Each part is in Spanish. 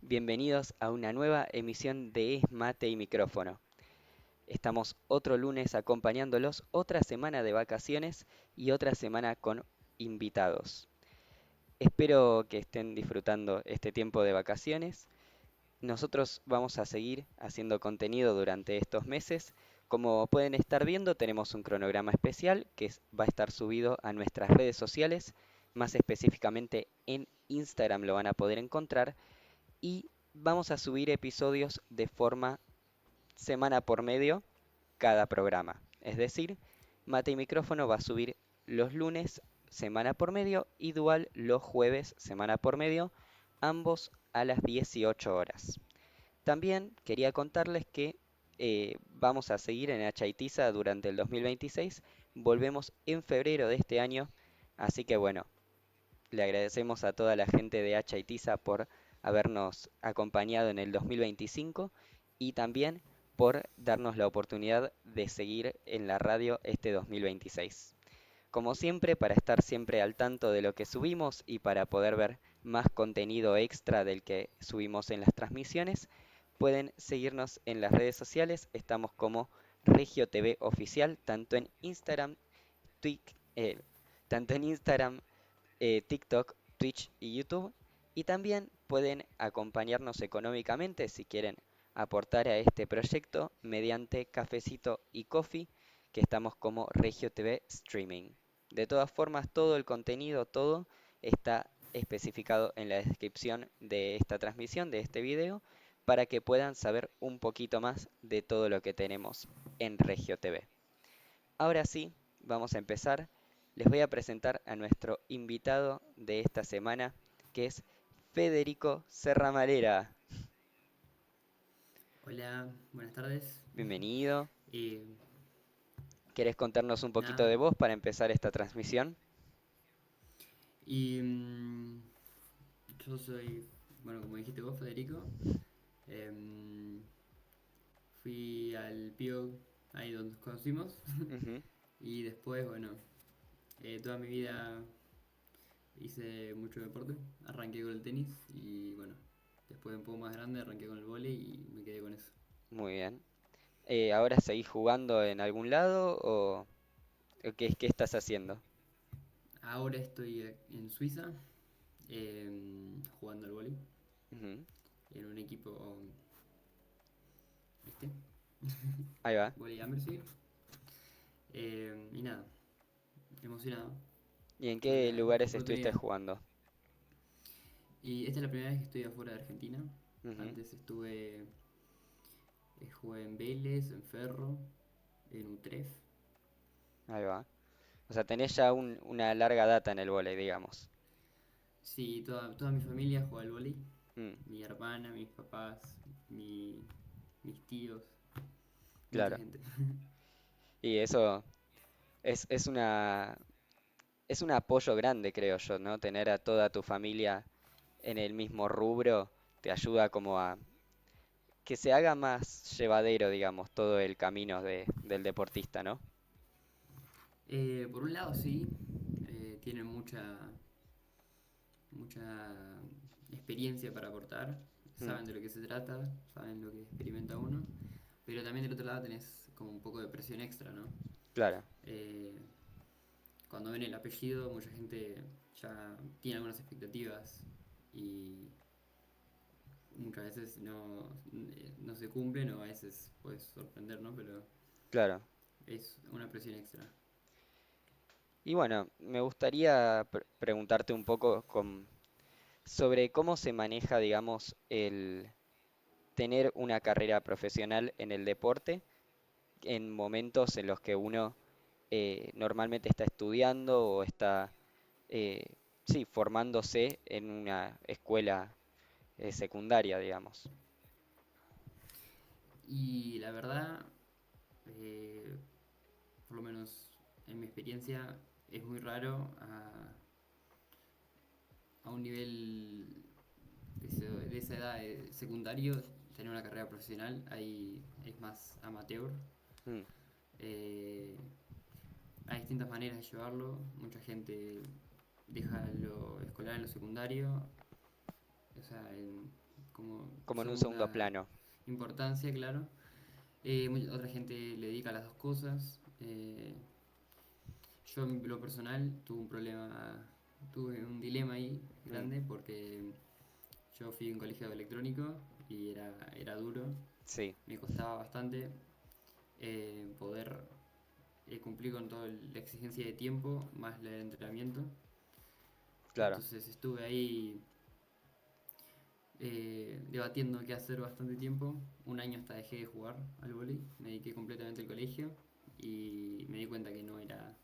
Bienvenidos a una nueva emisión de Es Mate y Micrófono. Estamos otro lunes acompañándolos, otra semana de vacaciones y otra semana con invitados. Espero que estén disfrutando este tiempo de vacaciones. Nosotros vamos a seguir haciendo contenido durante estos meses. Como pueden estar viendo, tenemos un cronograma especial que va a estar subido a nuestras redes sociales, más específicamente en Instagram lo van a poder encontrar y vamos a subir episodios de forma semana por medio cada programa. Es decir, Mate y Micrófono va a subir los lunes semana por medio y Dual los jueves semana por medio, ambos a las 18 horas. También quería contarles que vamos a seguir en Hachaitiza durante el 2026. Volvemos en febrero de este año, así que bueno, le agradecemos a toda la gente de Hacha y Tiza por habernos acompañado en el 2025 y también por darnos la oportunidad de seguir en la radio este 2026. Como siempre, para estar siempre al tanto de lo que subimos y para poder ver más contenido extra del que subimos en las transmisiones, pueden seguirnos en las redes sociales. Estamos como Regio TV Oficial, Twic- eh, tanto en Instagram TikTok, Twitch y YouTube. Y también pueden acompañarnos económicamente si quieren aportar a este proyecto mediante Cafecito y Coffee, que estamos como Regio TV Streaming. De todas formas, todo el contenido, todo está especificado en la descripción de esta transmisión, de este video, para que puedan saber un poquito más de todo lo que tenemos en Regio TV. Ahora sí, vamos a empezar. Les voy a presentar a nuestro invitado de esta semana, que es Federico Serramalera. Hola, buenas tardes. Bienvenido. Eh, ¿Querés contarnos un poquito de nada, vos para empezar esta transmisión? y yo soy, bueno, como dijiste vos, Federico. em, Fui al PIO, ahí donde nos conocimos. Ujú. Y después, bueno, toda mi vida hice mucho deporte. Arranqué con el tenis y, bueno, después un poco más grande arranqué con el vóley y me quedé con eso. Muy bien. ¿Ahora seguís jugando en algún lado o qué estás haciendo? Ahora estoy en Suiza, jugando al vóley Ujú. en un equipo, ¿viste? Ahí va. Vóley Ambersig. Y nada, emocionado ¿Y en por qué la lugares estuviste oportunidad. jugando? Y esta es la primera vez que estoy afuera de Argentina. Ujú. Antes jugué en Vélez, en Ferro, en Utrecht. Ahí va. O sea, tenés ya una larga data en el vóley, digamos. Sí, toda mi familia juega al vóley. Mm, Mi hermana, mis papás, mi- mis tíos, mucha claro. gente. Y eso es es un apoyo grande, creo yo, ¿no? Tener a toda tu familia en el mismo rubro te ayuda como a que se haga más llevadero, digamos, todo el camino del deportista, ¿no? Por un lado sí, tienen mucha experiencia para aportar, Mm, saben de lo que se trata, saben lo que experimenta uno, pero también del otro lado tenés como un poco de presión extra, ¿no? claro, Eh, Cuando ven el apellido, mucha gente ya tiene algunas expectativas y muchas veces no se cumplen o a veces puedes sorprender, ¿no? Pero claro. es una presión extra. Y bueno, me gustaría preguntarte un poco sobre cómo se maneja, digamos, el tener una carrera profesional en el deporte en momentos en los que uno normalmente está estudiando o está, eh, sí, formándose en una escuela secundaria, digamos. Y la verdad, eh, por lo menos en mi experiencia, es muy raro a un nivel de esa edad de secundario tener una carrera profesional. Ahí es más amateur. Mm, Eh, Hay distintas maneras de llevarlo. Mucha gente deja lo escolar en lo secundario, o sea, como como en un segundo segunda plano. importancia, claro. Otra gente le dedica a las dos cosas. Yo en lo personal tuve un dilema ahí Mm, grande porque yo fui a un colegio electrónico y era duro, sí, me costaba bastante poder cumplir con toda la exigencia de tiempo más el entrenamiento. claro. Entonces estuve ahí debatiendo qué hacer bastante tiempo. Un año hasta dejé de jugar al vóley, me dediqué completamente al colegio y me di cuenta que no era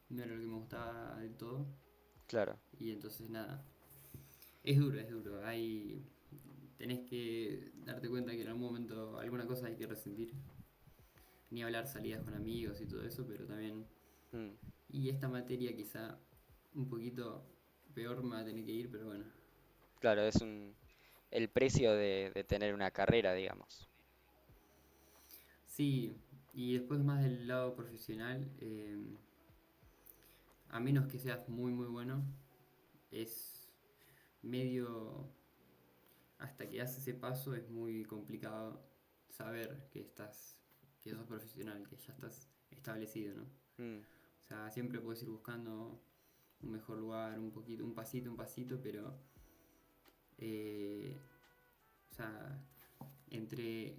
lo que me gustaba del todo. Claro, Y entonces nada, es duro, es duro. Tenés que darte cuenta que en algún momento alguna cosa hay que resentir. Ni hablar salidas con amigos y todo eso, pero también... mm, Y esta materia quizá un poquito peor me va a tener que ir, pero bueno. claro, el precio de tener una carrera, digamos. Sí, y después más del lado profesional, a menos que seas muy muy bueno, es medio... Hasta que haces ese paso es muy complicado saber que sos profesional, que ya estás establecido, ¿no? Mm, O sea, siempre puedes ir buscando un mejor lugar, un poquito, un pasito, pero eh, o sea, entre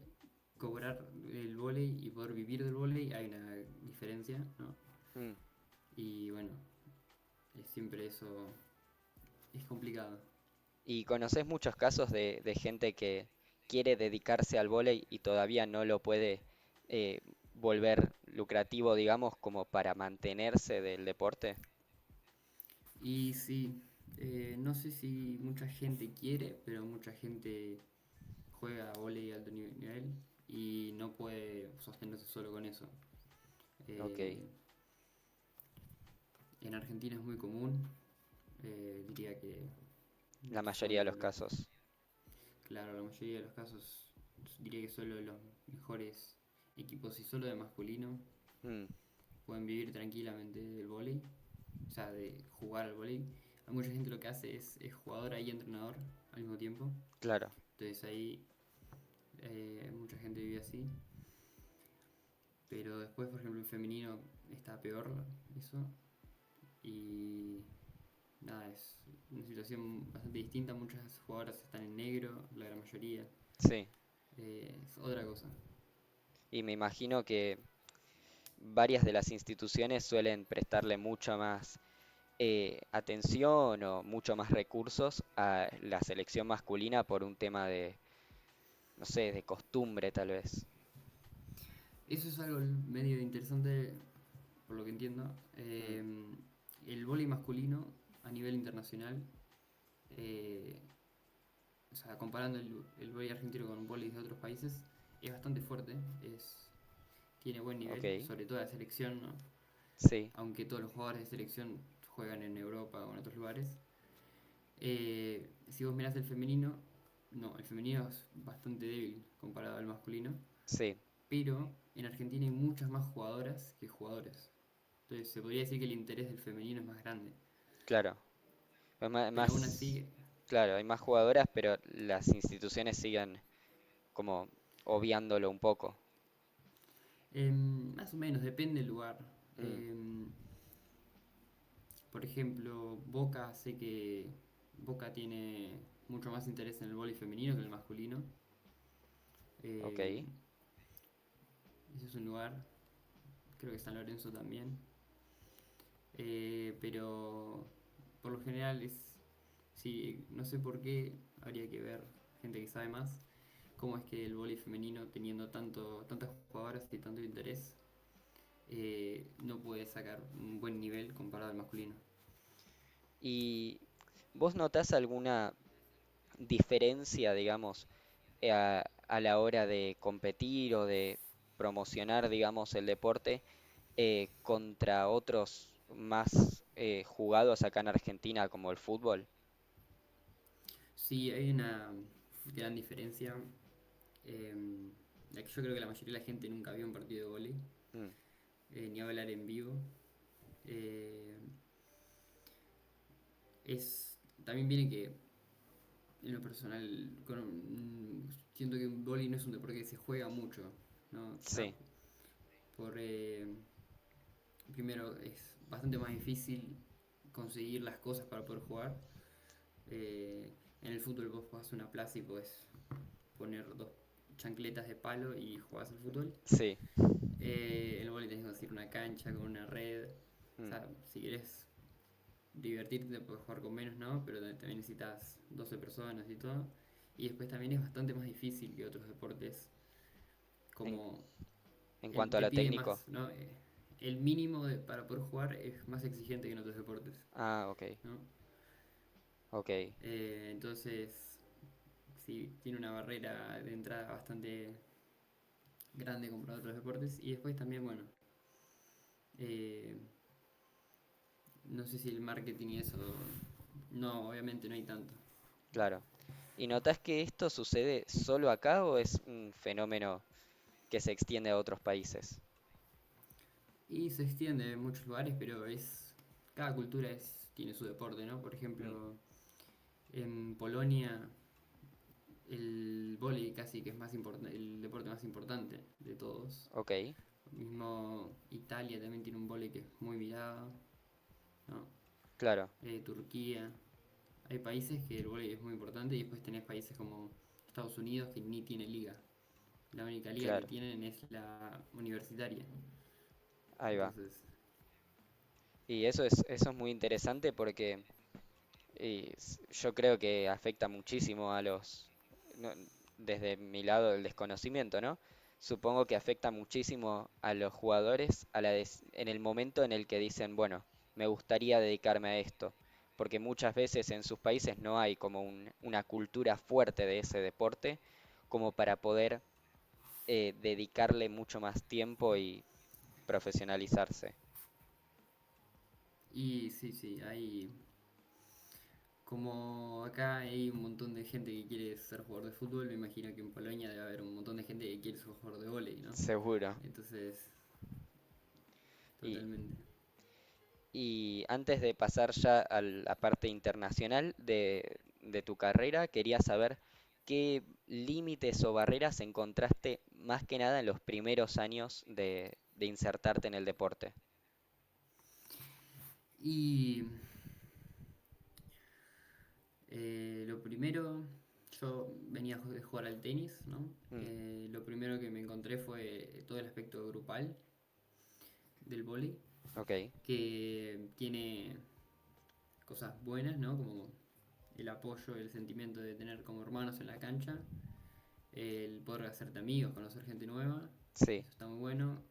cobrar el vóley y poder vivir del vóley hay una diferencia, ¿no? mm. Y bueno, siempre eso es complicado. ¿Y conoces muchos casos de gente que quiere dedicarse al vóley y todavía no lo puede eh, volver lucrativo, digamos, como para mantenerse del deporte? Y sí, no sé si mucha gente quiere, pero mucha gente juega vóley a alto nivel y no puede sostenerse solo con eso. Ok, Eh, en Argentina es muy común, diría que la mayoría de solo los casos. claro, la mayoría de los casos diría que solo los mejores equipos y solo de masculino Mm, pueden vivir tranquilamente del vóley, o sea, de jugar al vóley. Hay mucha gente lo que hace es jugador y entrenador al mismo tiempo, claro. entonces ahí mucha gente vive así. Pero después, por ejemplo, en femenino está peor eso. Y nada, es una situación bastante distinta. Muchas jugadoras están en negro, la gran mayoría. Sí, Es otra cosa. y me imagino que varias de las instituciones suelen prestarle mucha más atención o mucho más recursos a la selección masculina por un tema de, no sé, de costumbre tal vez. Eso es algo medio interesante, por lo que entiendo. Mm, El vóley masculino a nivel internacional, eh, o sea, comparando el vóley argentino con vóley de otros países, es bastante fuerte. Tiene buen nivel, ok, sobre todo la selección, ¿no? sí, Aunque todos los jugadores de selección juegan en Europa o en otros lugares. Si vos mirás el femenino, no, el femenino es bastante débil comparado al masculino, sí, pero en Argentina hay muchas más jugadoras que jugadores. Entonces se podría decir que el interés del femenino es más grande. claro. Pues Pero aún así, claro, hay más jugadoras, pero las instituciones siguen como obviándolo un poco. más o menos, depende del lugar. Mm, Em, por ejemplo, sé que Boca tiene mucho más interés en el vóley femenino que en el masculino. ok. Em, Ese es un lugar, creo que San Lorenzo también. Pero por lo general sí, no sé por qué, habría que ver gente que sabe más, cómo es que el vóley femenino, teniendo tantas jugadoras y tanto interés, no puede sacar un buen nivel comparado al masculino. ¿Y vos notás alguna diferencia, digamos, a la hora de competir o de promocionar, digamos, el deporte contra otros más jugados acá en Argentina como el fútbol? Sí, hay una gran diferencia. La que yo creo que la mayoría de la gente nunca vio un partido de vóley, Mm, ni hablar en vivo. Eh, también viene que en lo personal, siento que un vóley no es un deporte que se juega mucho, ¿no? O sea, Sí, por, primero es bastante más difícil conseguir las cosas para poder jugar. En el fútbol vos jugás una plaza y podés poner dos chancletas de palo y jugás al fútbol. sí. En el vóley tenés que conseguir una cancha con una red. O Mm, sea, si querés divertirte puedes jugar con menos, ¿no? Pero también necesitas 12 personas y todo. Y después también es bastante más difícil que otros deportes, En, como en cuanto a te lo pide técnico. más, ¿no? El mínimo para poder jugar es más exigente que en otros deportes, Ah, ok, ¿no? ok. Entonces, sí, tiene una barrera de entrada bastante grande comparado a otros deportes. Y después también, bueno, eh, no sé si el marketing y eso, no, obviamente no hay tanto. Claro. ¿Y notas que esto sucede solo acá o es un fenómeno que se extiende a otros países? Y se extiende en muchos lugares, pero cada cultura tiene su deporte, ¿no? Por Mm, ejemplo, en Polonia el vóley casi que es más importante, el deporte más importante de todos. ok, Mismo Italia también tiene un vóley que es muy mirado, ¿no? claro, Turquía. Hay países que el vóley es muy importante y después tenés países como Estados Unidos que ni tiene liga. La única liga que claro. tienen es la universitaria. Ahí va. Entonces, Y eso es muy interesante porque yo creo que afecta muchísimo a no, desde mi lado del desconocimiento, ¿no? Supongo que afecta muchísimo a los jugadores en el momento en el que dicen, bueno, me gustaría dedicarme a esto, porque muchas veces en sus países no hay como una cultura fuerte de ese deporte como para poder dedicarle mucho más tiempo y profesionalizarse. y sí, sí, hay como acá hay un montón de gente que quiere ser jugador de fútbol, me imagino que en Polonia debe haber un montón de gente que quiere ser jugador de vóley, ¿no? Seguro. Entonces, Y, totalmente. y antes de pasar ya a la parte internacional de tu carrera, quería saber qué límites o barreras encontraste más que nada en los primeros años de insertarte en el deporte. Y lo primero, yo venía de jugar al tenis, ¿no? Mm, Lo primero que me encontré fue todo el aspecto grupal del vóley, ok, que tiene cosas buenas, ¿no? Como el apoyo, el sentimiento de tener como hermanos en la cancha, el poder hacerte amigos, conocer gente nueva, sí, eso está muy bueno,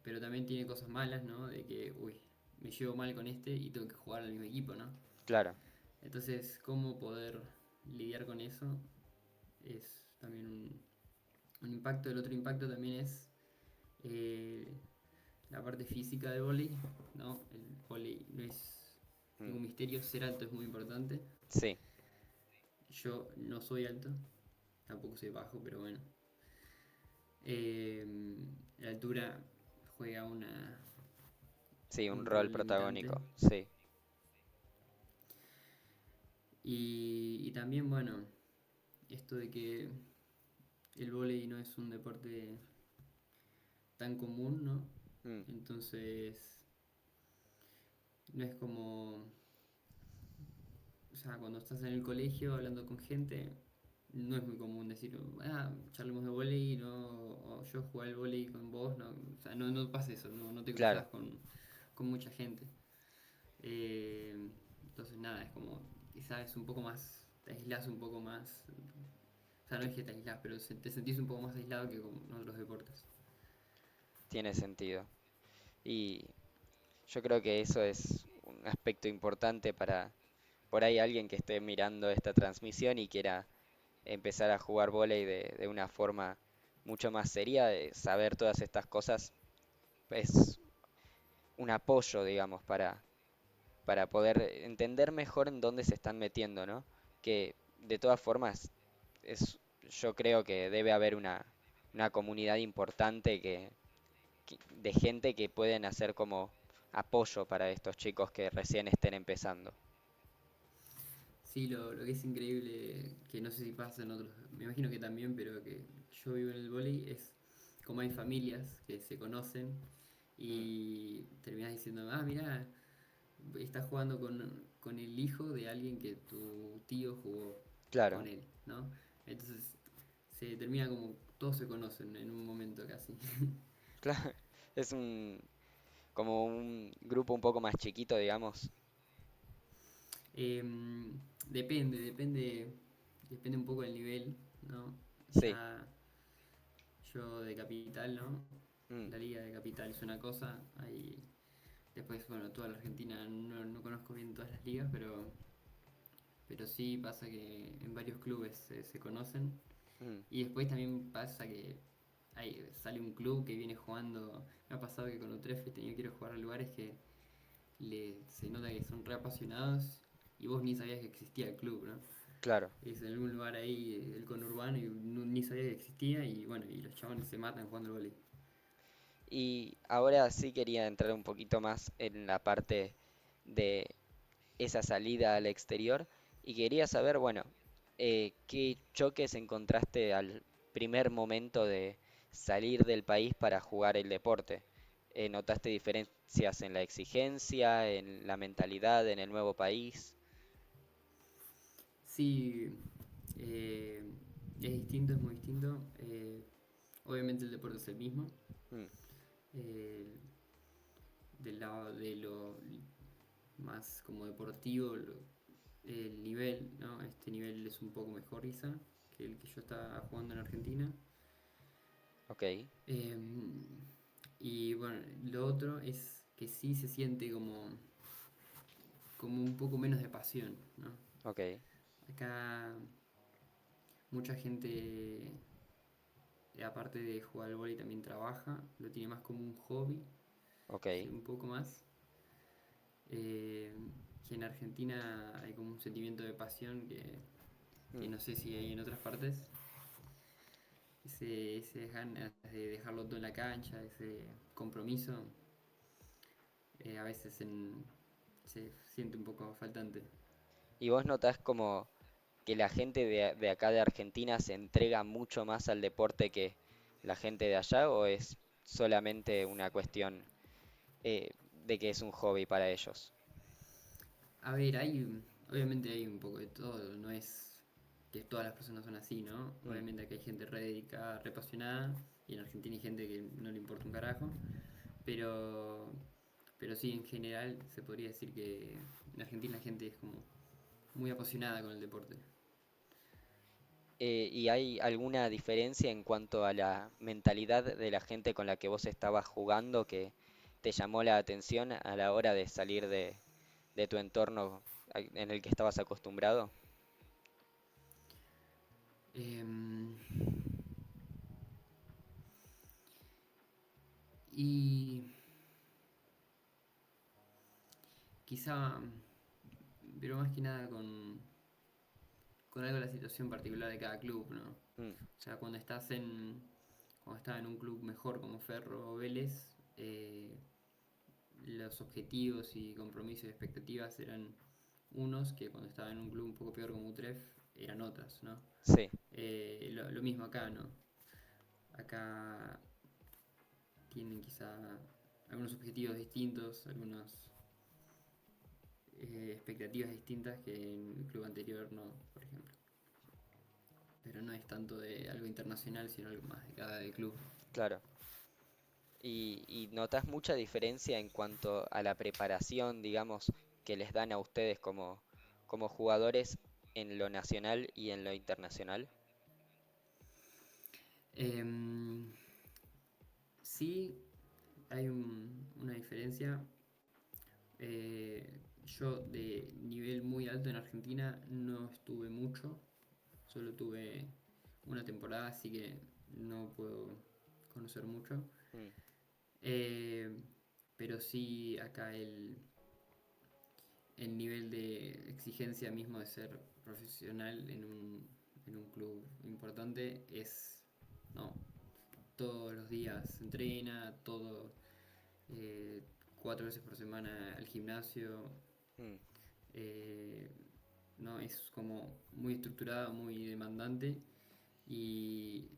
pero también tiene cosas malas, ¿no? De que, uy, me llevo mal con este y tengo que jugar al mismo equipo, ¿no? claro, Entonces, cómo poder lidiar con eso es también un impacto. El otro impacto también es eh, la parte física del vóley, ¿no? El vóley no es mm, ningún misterio, ser alto es muy importante. sí, Yo no soy alto, tampoco soy bajo, pero bueno. Eh, la altura juega sí, un un rol rol limitante. protagónico, sí, Y también, bueno, esto de que el vóley no es un deporte tan común, ¿no? mm, Entonces, no es como, o sea, cuando estás en el colegio hablando con gente, no es muy común decir, charlemos de vóley, no, o yo jugué al vóley con vos, no, o sea, no pasa eso, no te claro, cruzas con mucha gente. Eh, entonces, nada, es como, quizás es un poco más, te aislás un poco más, o sea, no t- es que te aislás, pero te sentís un poco más aislado que con otros deportes. tiene sentido. Y yo creo que eso es un aspecto importante para por ahí alguien que esté mirando esta transmisión y quiera empezar a jugar vóley de una forma mucho más seria, de saber todas estas cosas es un apoyo, digamos, para poder entender mejor en dónde se están metiendo, ¿no? Que de todas formas yo creo que debe haber una comunidad importante de gente que pueden hacer como apoyo para estos chicos que recién estén empezando. Sí, lo que es increíble, que no sé si pasa en otros, me imagino que también, pero que yo vivo en el vóley, es como hay familias que se conocen Mm, y terminás diciendo, ah, mirá, estás jugando con el hijo de alguien que tu tío jugó con claro, él, ¿no? Entonces se termina como todos se conocen en un momento casi. claro. Es como un grupo un poco más chiquito, digamos. Depende un poco del nivel, ¿no? Sí. Ya yo de Capital, ¿no? Mm, La liga de Capital es una cosa, después, bueno, toda la Argentina no conozco bien todas las ligas, pero sí pasa que en varios clubes se conocen. mm. Y después también pasa que sale un club que viene jugando. Me ha pasado que con Utrecht he tenido que ir a jugar a lugares que se nota que son re apasionados y vos ni sabías que existía el club, ¿no? Claro. Es en algún lugar ahí, el conurbano, y ni sabía que existía, y bueno, y los chavales se matan jugando al vóley. Y ahora sí quería entrar un poquito más en la parte de esa salida al exterior y quería saber, bueno, qué choques encontraste al primer momento de salir del país para jugar el deporte. ¿Notaste diferencias en la exigencia, en la mentalidad, en el nuevo país? Sí, es distinto, es muy distinto. Obviamente el deporte es el mismo. Mm, Eh, del lado de lo más como deportivo, el nivel, ¿no? Este nivel es un poco mejor quizá que el que yo estaba jugando en Argentina. ok, Eh, y bueno, lo otro es que sí se siente como un poco menos de pasión, ¿no? ok, Acá mucha gente, aparte de jugar al vóley, también trabaja, lo tiene más como un hobby, ok. sí, un poco más. Eh, que en Argentina hay como un sentimiento de pasión que Mm. no sé si hay en otras partes. Ese ganas de dejarlo todo en la cancha, ese compromiso, a veces se siente un poco faltante. ¿Y vos notás como que la gente de acá de Argentina se entrega mucho más al deporte que la gente de allá o es solamente una cuestión de que es un hobby para ellos? A ver, obviamente hay un poco de todo, no es que todas las personas son así, ¿no? Mm. Obviamente aquí hay gente re dedicada, re apasionada, y en Argentina hay gente que no le importa un carajo, pero, pero sí, en general se podría decir que en Argentina la gente es como muy apasionada con el deporte. ¿Y hay alguna diferencia en cuanto a la mentalidad de la gente con la que vos estabas jugando que te llamó la atención a la hora de salir de tu entorno en el que estabas acostumbrado? Em, y quizá, pero más que nada con algo de la situación particular de cada club, ¿no? Mm, O sea, cuando estaba en un club mejor como Ferro o Vélez, los objetivos y compromisos y expectativas eran unos que cuando estaba en un club un poco peor como Utrecht eran otras, ¿no? sí, Lo mismo acá, ¿no? Acá tienen quizá algunos objetivos distintos, algunas expectativas distintas que en el club anterior no, por ejemplo. Pero no es tanto de algo internacional, sino algo más de cada club. claro. Y notas mucha diferencia en cuanto a la preparación, digamos, que les dan a ustedes como jugadores en lo nacional y en lo internacional. Em, sí, hay una diferencia. Yo de nivel muy alto en Argentina no estuve mucho, solo tuve una temporada, así que no puedo conocer mucho. Mm, Eh, pero sí acá el nivel de exigencia mismo de ser profesional en un club importante es, no, todos los días se entrena, eh, 4 veces por semana al gimnasio, mm. eh, ¿no? Es como muy estructurada, muy demandante y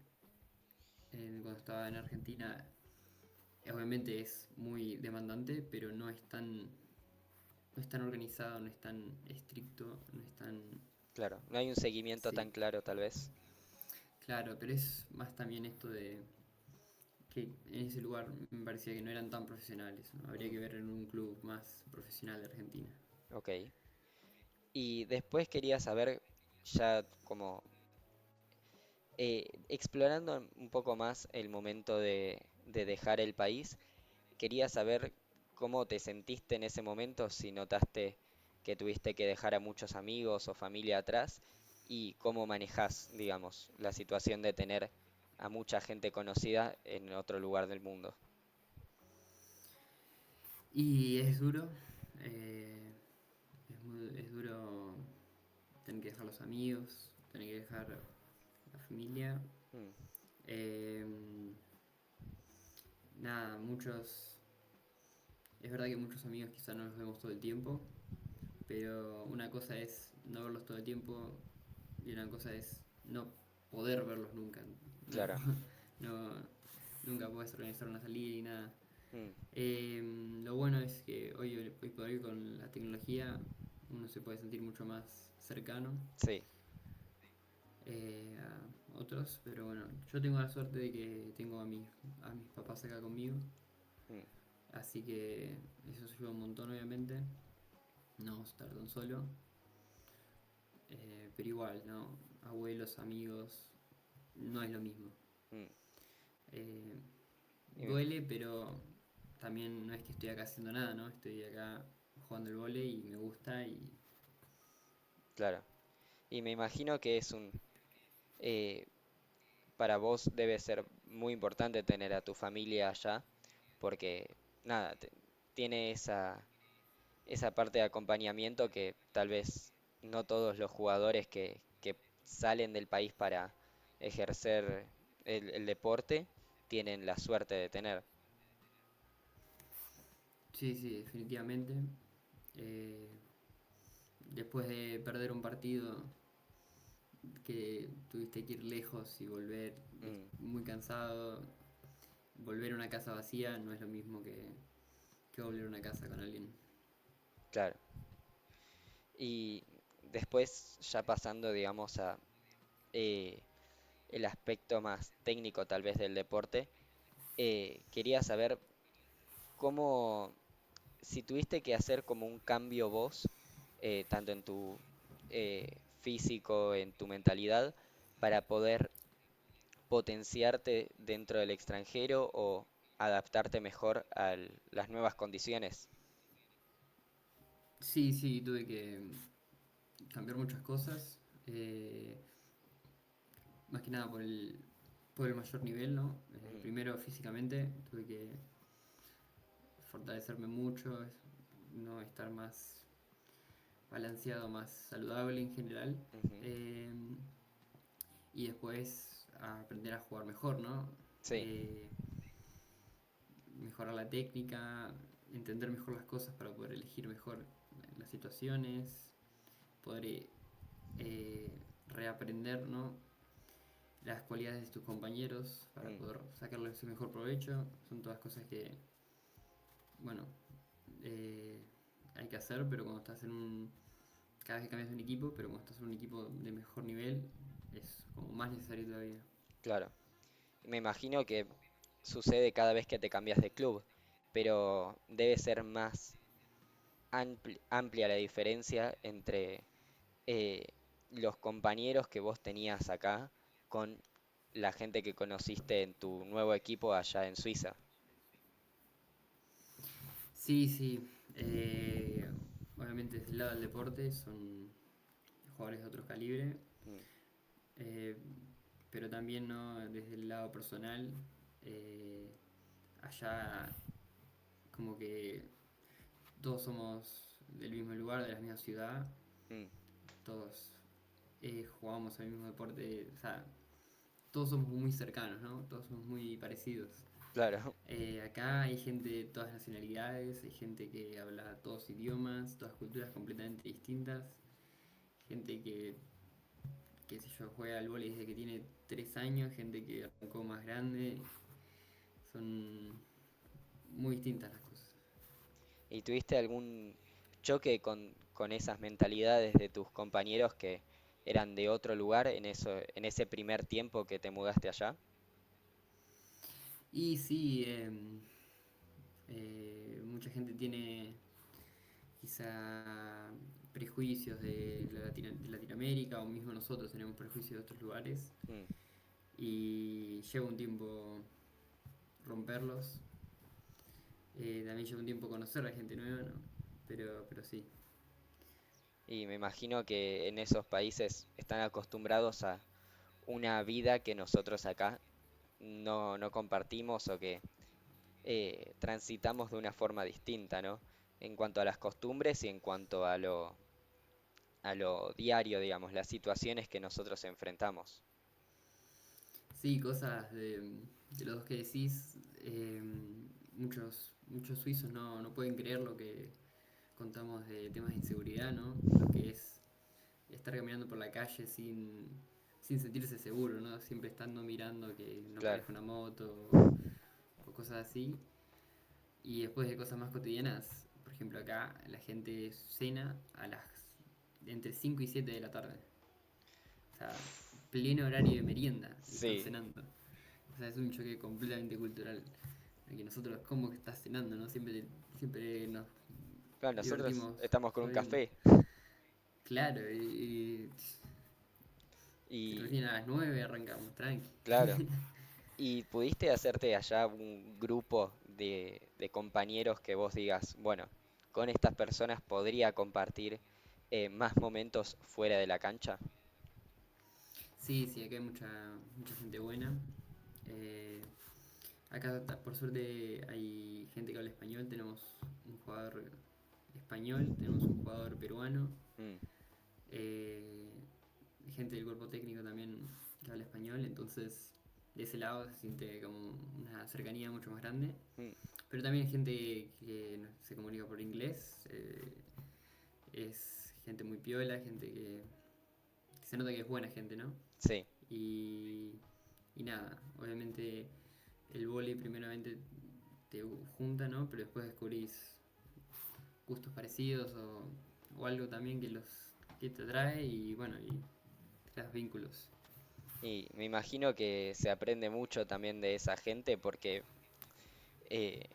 cuando estaba en Argentina obviamente es muy demandante, pero no es tan organizado, no es tan estricto, no es tan... Claro, no hay un seguimiento Sí, tan claro tal vez. claro, pero es más también esto de que en ese lugar me parecía que no eran tan profesionales, ¿no? Habría Mm, que ver en un club más profesional de Argentina. ok. Y después quería saber, ya como explorando un poco más el momento de dejar el país, quería saber cómo te sentiste en ese momento, si notaste que tuviste que dejar a muchos amigos o familia atrás y cómo manejás, digamos, la situación de tener a mucha gente conocida en otro lugar del mundo. Y es duro, es duro tener que dejar los amigos, tener que dejar la familia. Mm, Eh, nada, es verdad que muchos amigos quizá no los vemos todo el tiempo, pero una cosa es no verlos todo el tiempo y una cosa es no poder verlos nunca. No, claro. no, nunca puedes organizar una salida y nada. Mm, Lo bueno es que hoy por hoy con la tecnología uno se puede sentir mucho más cercano sí. a otros, pero bueno, yo tengo la suerte de que tengo a mis papás acá conmigo, Mm, así que eso ayuda un montón obviamente, no estar tan solo, pero igual, ¿no? Abuelos, amigos, no es lo mismo. mm. Eh, Y me- duele, pero también no es que estoy acá haciendo nada, ¿no? Estoy acá jugando el vóley y me gusta y claro. Y me imagino que es eh, para vos debe ser muy importante tener a tu familia allá, porque nada, tiene esa parte de acompañamiento que tal vez no todos los jugadores que salen del país para ejercer el deporte tienen la suerte de tener. sí, sí, definitivamente. Eh, después de perder un partido que tuviste que ir lejos y volver Mm, muy cansado, volver a una casa vacía no es lo mismo que volver a una casa con alguien. claro. Y después ya pasando, digamos, a eh, el aspecto más técnico tal vez del deporte, quería saber cómo, si tuviste que hacer como un cambio vos, tanto en tu físico, en tu mentalidad, para poder potenciarte dentro del extranjero o adaptarte mejor a las nuevas condiciones. Sí, sí, tuve que cambiar muchas cosas, más que nada por el mayor nivel, ¿no? Mm, Primero físicamente, tuve que fortalecerme mucho, no estar más balanceado, más saludable en general. ujú. Eh, y después a aprender a jugar mejor, ¿no? Sí, Eh, mejorar la técnica, entender mejor las cosas para poder elegir mejor las situaciones, poder reaprender, ¿no? Las cualidades de tus compañeros para mm, poder sacarles el mejor provecho. Son todas cosas que, bueno, eh, hay que hacer, pero cuando estás en un... Cada vez que cambias de un equipo, pero cuando estás en un equipo de mejor nivel, es como más necesario todavía. claro. Me imagino que sucede cada vez que te cambias de club, pero debe ser más amplia la diferencia entre eh, los compañeros que vos tenías acá con la gente que conociste en tu nuevo equipo allá en Suiza. Sí, sí. Obviamente desde el lado del deporte son jugadores de otro calibre, Mm, eh, pero también ¿no? Desde el lado personal, eh, allá como que todos somos del mismo lugar, de la misma ciudad, mm, todos jugamos el mismo deporte, o sea, todos somos muy cercanos, ¿no? Todos somos muy parecidos. claro, Acá hay gente de todas nacionalidades, hay gente que habla todos idiomas, todas culturas completamente distintas, gente que, qué sé yo, juega al vóley desde que tiene 3 años, gente que arrancó más grande, son muy distintas las cosas. ¿Y tuviste algún choque con esas mentalidades de tus compañeros que eran de otro lugar en en ese primer tiempo que te mudaste allá? Y sí, mucha gente tiene quizá prejuicios de Latinoamérica o mismo nosotros tenemos prejuicios de otros lugares Mm. y lleva un tiempo romperlos. También lleva un tiempo conocer a gente nueva, ¿no? Pero sí. Y me imagino que en esos países están acostumbrados a una vida que nosotros acá no compartimos o que transitamos de una forma distinta, ¿no? En cuanto a las costumbres y en cuanto a a lo diario, digamos, las situaciones que nosotros enfrentamos. Sí, cosas de los dos que decís, muchos suizos no pueden creer lo que contamos de temas de inseguridad, ¿no? Lo que es estar caminando por la calle sin sentirse seguro, ¿no? Siempre estando mirando que no Claro, aparezca una moto o cosas así. Y después de cosas más cotidianas, por ejemplo acá la gente cena a las entre 5 y 7 de la tarde. O sea, pleno horario de merienda y están sí, cenando. O sea, es un choque completamente cultural. Que nosotros, ¿cómo que estás cenando, no? Siempre nos claro, nosotros divertimos estamos con un jodiendo. café Claro, y y, recién a las 9 arrancamos, tranqui. claro, ¿y pudiste hacerte allá un grupo de compañeros que vos digas, bueno, con estas personas podría compartir más momentos fuera de la cancha? Sí, sí, acá hay mucha gente buena. Eh, Acá, por suerte, hay gente que habla español. Tenemos un jugador español, tenemos un jugador peruano, Mm, eh, gente del cuerpo técnico también que habla español. Entonces, de ese lado se siente como una cercanía mucho más grande. mm, Pero también hay gente que se comunica por inglés. Es gente muy piola, gente que se nota que es buena gente, ¿no? sí. Y, y nada, obviamente el vóley primeramente te junta, ¿no? Pero después descubrís gustos parecidos o algo también que te atrae y bueno, y creas vínculos. Y me imagino que se aprende mucho también de esa gente porque eh,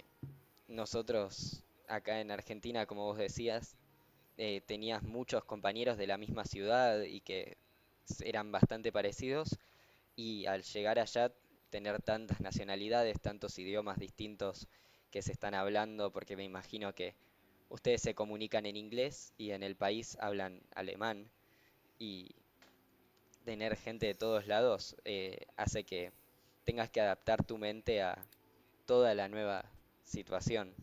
nosotros acá en Argentina, como vos decías, tenías muchos compañeros de la misma ciudad y que eran bastante parecidos y al llegar allá tener tantas nacionalidades, tantos idiomas distintos que se están hablando, porque me imagino que ustedes se comunican en inglés y en el país hablan alemán y tener gente de todos lados hace que tengas que adaptar tu mente a toda la nueva situación.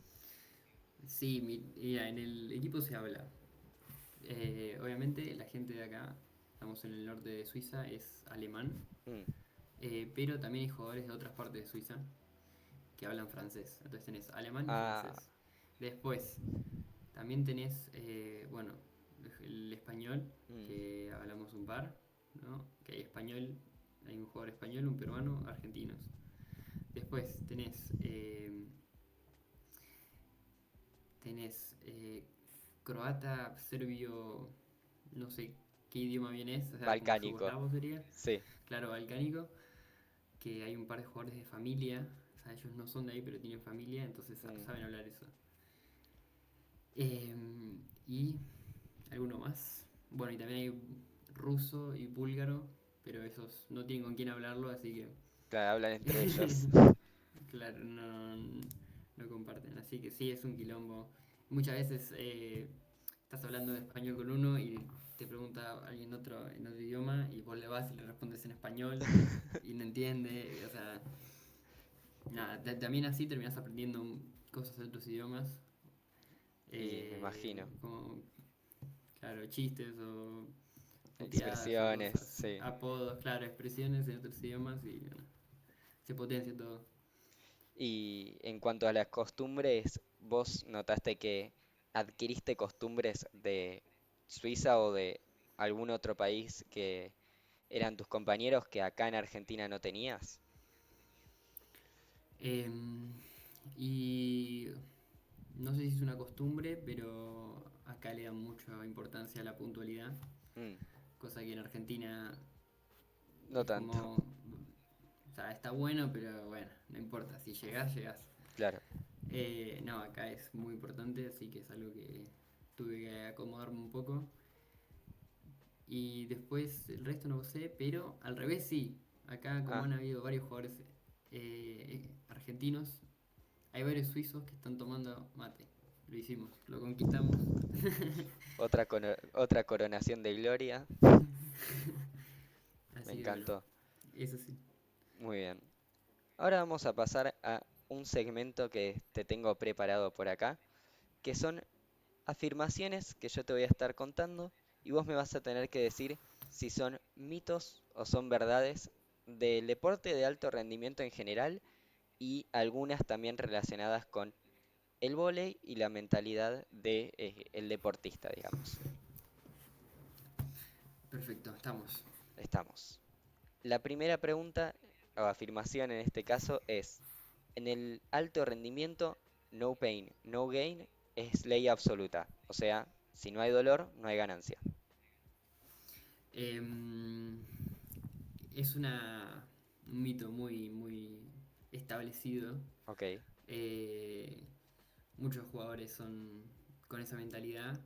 Sí, mira, en el equipo se habla. Obviamente la gente de acá, estamos en el norte de Suiza, es alemán, Mm. pero también hay jugadores de otras partes de Suiza que hablan francés. Entonces tenés alemán y Ah, francés. Después, también tenés, bueno, el español, mm, que hablamos un par, ¿no? Que hay español, hay un jugador español, un peruano, argentinos. Después tenés croata, serbio, no sé qué idioma bien es, o sea, como balcánico, yugoslavo sería, sí. claro, balcánico, que hay un par de jugadores de familia, o sea, ellos no son de ahí, pero tienen familia, entonces Mm. saben hablar eso. Eh, y alguno más. Bueno, y también hay ruso y búlgaro, pero esos no tienen con quién hablarlo, así que, Claro, hablan entre ellos. claro, no comparten. Así que sí, es un quilombo. Muchas veces estás hablando de español con uno y te pregunta alguien en otro idioma y vos le vas y le respondes en español y no entiende. O sea, nada, también así terminas aprendiendo cosas de otros idiomas. Y me imagino. Como, claro, chistes o puteadas o Expresiones, cosas, sí. apodos, claro, expresiones en otros idiomas y bueno, se potencia todo. Y en cuanto a las costumbres, ¿vos notaste que adquiriste costumbres de Suiza o de algún otro país que eran tus compañeros que acá en Argentina no tenías? Em, y no sé si es una costumbre, pero acá le dan mucha importancia a la puntualidad, Mm, cosa que en Argentina no es tanto, como, o sea, está bueno, pero bueno, no importa, si llegás, llegás. claro. No, acá es muy importante, así que es algo que tuve que acomodarme un poco. Y después el resto no lo sé, pero al revés sí. Acá como Ah, han habido varios jugadores argentinos, hay varios suizos que están tomando mate. Lo hicimos, lo conquistamos. otra coronación de gloria, me Así que bueno, encantó. eso sí. Muy bien. Ahora vamos a pasar a un segmento que te tengo preparado por acá, que son afirmaciones que yo te voy a estar contando y vos me vas a tener que decir si son mitos o son verdades del deporte de alto rendimiento en general y algunas también relacionadas con el vóley y la mentalidad de, el deportista, digamos. Perfecto, estamos. Estamos. La primera pregunta o afirmación en este caso es, en el alto rendimiento, no pain, no gain es ley absoluta. O sea, si no hay dolor, no hay ganancia. Em, es un mito muy establecido. Ok. Eh, Muchos jugadores son con esa mentalidad,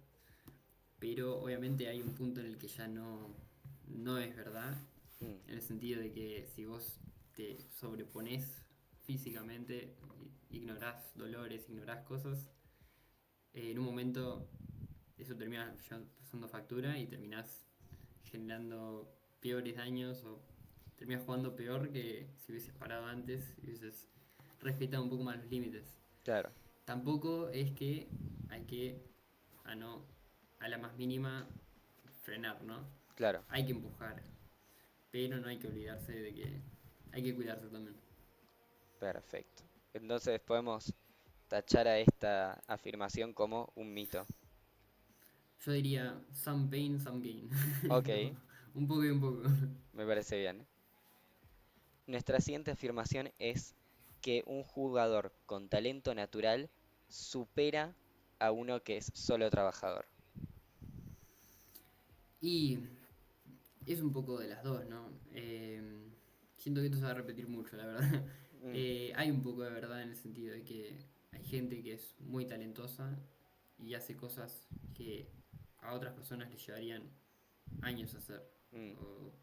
pero obviamente hay un punto en el que ya no es verdad, Mm, en el sentido de que si vos te sobrepones físicamente, ignorás dolores, ignorás cosas, en un momento eso termina pasando factura y terminás generando peores daños o terminas jugando peor que si hubieses parado antes y hubieses respetado un poco más los límites. claro, Tampoco es que hay que, a no, a la más mínima, frenar, ¿no? claro. Hay que empujar, pero no hay que olvidarse de que hay que cuidarse también. Perfecto. Entonces podemos tachar a esta afirmación como un mito. Yo diría some pain, some gain. Ok, Un poco y un poco. me parece bien. Nuestra siguiente afirmación es que un jugador con talento natural supera a uno que es solo trabajador. Y es un poco de las dos, ¿no? Siento que esto se va a repetir mucho, la verdad. Mm, Hay un poco de verdad en el sentido de que hay gente que es muy talentosa y hace cosas que a otras personas les llevarían años hacer. mm, O-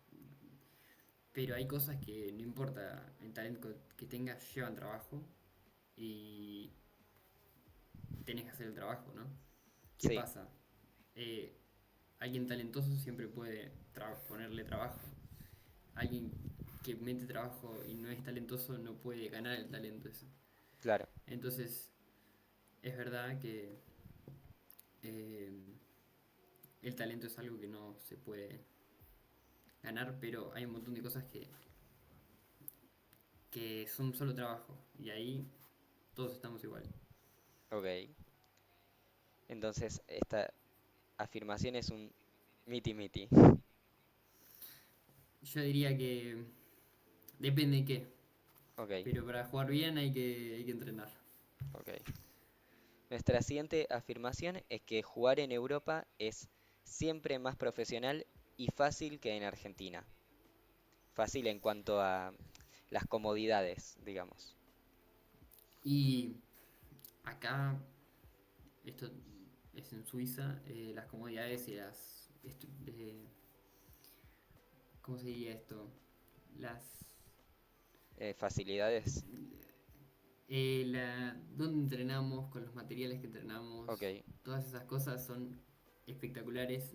pero hay cosas que no importa el talento que tengas, llevan trabajo y tenés que hacer el trabajo, ¿no? ¿Qué sí, pasa? Eh, Alguien talentoso siempre puede ponerle trabajo. Alguien que mete trabajo y no es talentoso no puede ganar el talento ese. claro, Entonces, es verdad que eh, el talento es algo que no se puede ganar, pero hay un montón de cosas que son solo trabajo y ahí todos estamos igual. ok. Entonces esta afirmación es un miti miti. Yo diría que depende de qué, Ok, pero para jugar bien hay que entrenar. ok. Nuestra siguiente afirmación es que jugar en Europa es siempre más profesional y fácil que en Argentina. Fácil en cuanto a las comodidades, digamos. Y acá, esto es en Suiza, las comodidades y ¿cómo se diría esto? Las Facilidades. dónde entrenamos, con los materiales que Ok, entrenamos, todas esas cosas son espectaculares,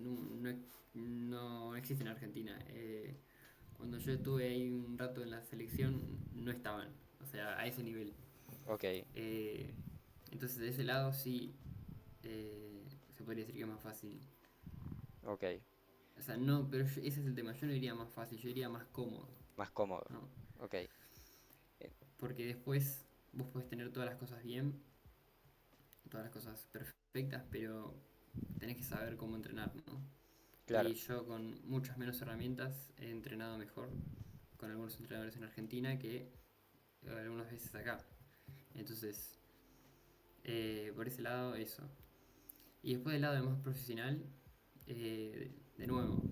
no existen en Argentina. Cuando yo estuve ahí un rato en la selección, no estaban, o sea, a ese nivel. ok, Eh, entonces, de ese lado sí se podría decir que es más fácil. ok. O sea, no, pero ese es el tema, yo no diría más fácil, yo diría más cómodo, Más cómodo. ¿no? Ok, Porque después vos podés tener todas las cosas bien, todas las cosas perfectas, pero tenés que saber cómo entrenar, ¿no? claro, Y yo con muchas menos herramientas he entrenado mejor con algunos entrenadores en Argentina que algunas veces acá. Entonces, por ese lado, eso. Y después del lado de más profesional, de nuevo,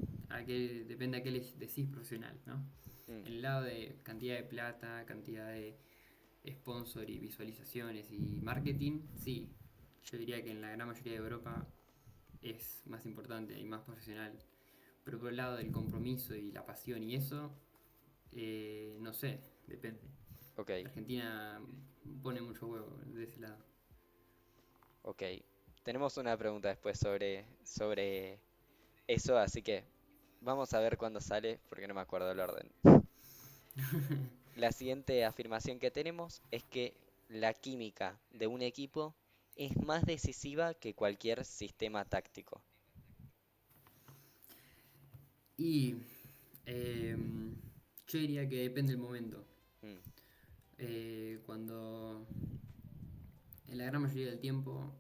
depende a qué le decís profesional, ¿no? mm, En el lado de cantidad de plata, cantidad de sponsor y visualizaciones y marketing, sí. Yo diría que en la gran mayoría de Europa es más importante y más profesional. Pero por el lado del compromiso y la pasión y eso, no sé, depende. ok, Argentina pone mucho huevo de ese lado. ok. Tenemos una pregunta después sobre eso, así que vamos a ver cuándo sale, porque no me acuerdo el orden. La siguiente afirmación que tenemos es que la química de un equipo es más decisiva que cualquier sistema táctico. Y eh, yo diría que depende del momento. Mm, Cuando en la gran mayoría del tiempo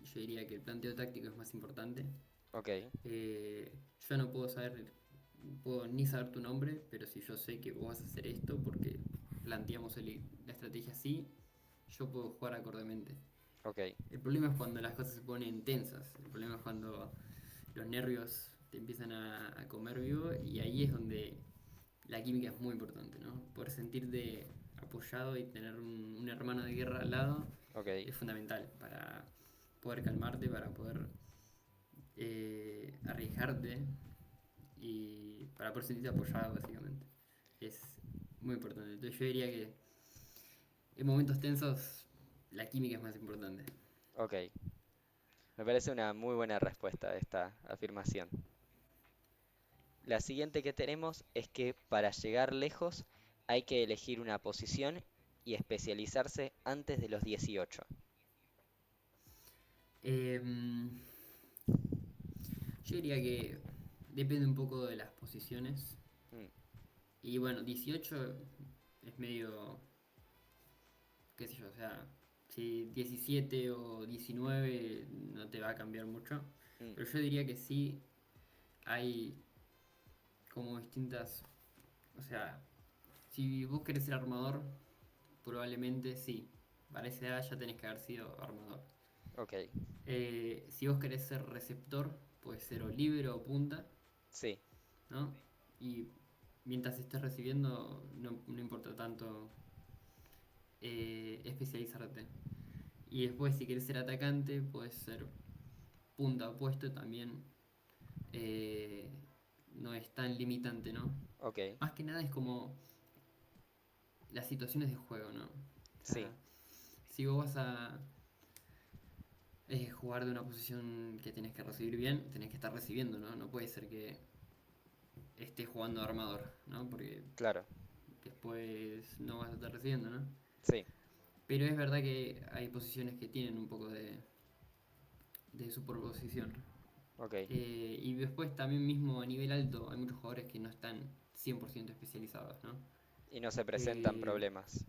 yo diría que el planteo táctico es más importante. ok, Eh, yo no puedo ni saber tu nombre, pero si yo sé que vos vas a hacer esto porque planteamos la estrategia así, yo puedo jugar acordemente. ok, El problema es cuando las cosas se ponen tensas, el problema es cuando los nervios te empiezan a comer vivo y ahí es donde la química es muy importante, ¿no? Poder sentirte apoyado y tener un hermano de guerra al lado ok, es fundamental para poder calmarte, para poder arriesgarte y para poder sentirte apoyado, básicamente. Es muy importante. Entonces yo diría que en momentos tensos la química es más importante. ok. Me parece una muy buena respuesta a esta afirmación. La siguiente que tenemos es que para llegar lejos hay que elegir una posición y especializarse antes de los 18. Em, yo diría que depende un poco de las posiciones. Mm, Y bueno, 18 es medio, qué sé yo, o sea, si 17 o 19 no te va a cambiar mucho. mm, Pero yo diría que sí hay como distintas, o sea, si vos querés ser armador, probablemente sí. Para esa edad ya tenés que haber sido armador. ok, Si vos querés ser receptor, puede ser o libre o punta, sí, ¿no? Y mientras estés recibiendo, no importa tanto especializarte. Y después, si querés ser atacante, puedes ser punta opuesto también. eh, no es tan limitante, ¿no? ok, Más que nada es como las situaciones de juego, ¿no? O sí, sea, si vos vas a jugar de una posición que tenés que recibir bien, tenés que estar recibiendo, ¿no? No puede ser que estés jugando de armador, ¿no? Porque claro, después no vas a estar recibiendo, ¿no? sí, Pero es verdad que hay posiciones que tienen un poco de superposición. ok. Y después también mismo a nivel alto hay muchos jugadores que no están 100% especializados, ¿no? Y no se presentan Eh, problemas.